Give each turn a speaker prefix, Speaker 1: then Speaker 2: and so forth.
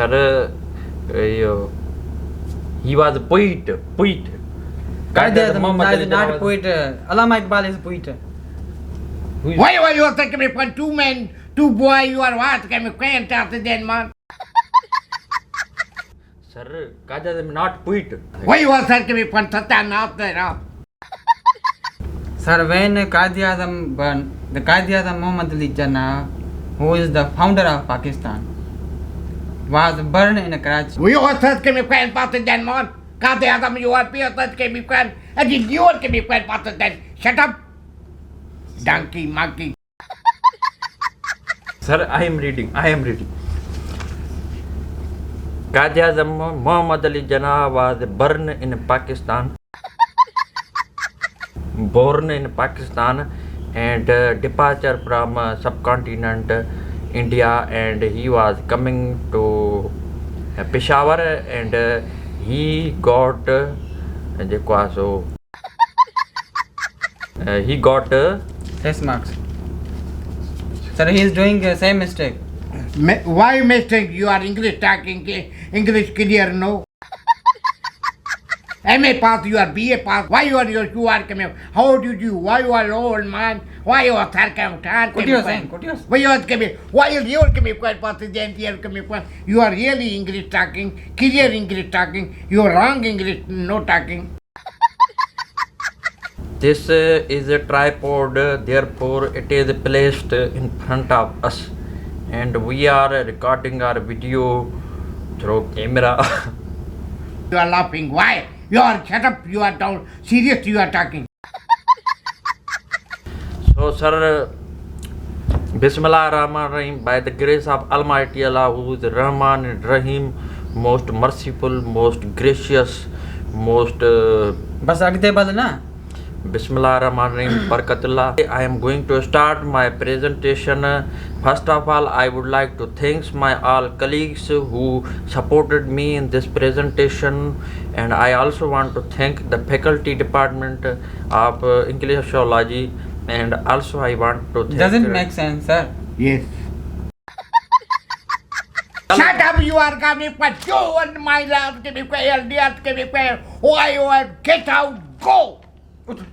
Speaker 1: Sir, he was a poet.
Speaker 2: Quaid E Azam is not a poet. Allama Iqbal is a poet.
Speaker 3: Why you are taking me for two men, two boys, you are what? Can me quaint after then, man?
Speaker 1: Sir, Quaid E Azam not poet.
Speaker 3: Why you are taking me for Satan after now?
Speaker 2: Sir, when Quaid E Azam born, the Quaid E Azam Muhammad Ali Jinnah, who is the founder of Pakistan, was burned in Karachi.
Speaker 3: We all taking me quaint after then, man. Quaid E Azam, you are here taking me quaint. And you are taking me quaint after then. Shut up. Donkey, monkey.
Speaker 1: Sir, I am reading. Quaid E Azam Muhammad Ali Jinnah was born in Pakistan. And departure from subcontinent India, and he was coming to Peshawar, and he got
Speaker 2: Test marks. Sir, he is doing the same mistake.
Speaker 3: Why mistake? You are English talking, English clear, no? MA pass, you are BA pass. Why you are coming? How did you? Why you are old man? Why you are sarcasm?
Speaker 2: What you are saying?
Speaker 3: Why you are coming? Why you are coming? Quite pass the you are really English talking, clear English talking. You are wrong English, no talking.
Speaker 1: This is a tripod, therefore it is placed in front of us, and we are recording our video through camera.
Speaker 3: You are laughing. Why? You are shut up. You are down. Serious. You are talking.
Speaker 1: So, sir, Bismillah Rahman Rahim, by the grace of Almighty Allah, who is Rahman and Rahim, most merciful, most gracious, most.
Speaker 2: बस अगते बदलना.
Speaker 1: Bismillah Rahman Rahim, Barakatullah. I am going to start my presentation. First of all, I would like to thank my all colleagues who supported me in this presentation, and I also want to thank the faculty department of English Sociology, and also I want to thank.
Speaker 2: Doesn't make sense, sir.
Speaker 3: Yes. Shut up! You are coming for you and my love. Give me quiet. Why you are get out? Go.
Speaker 2: Uth.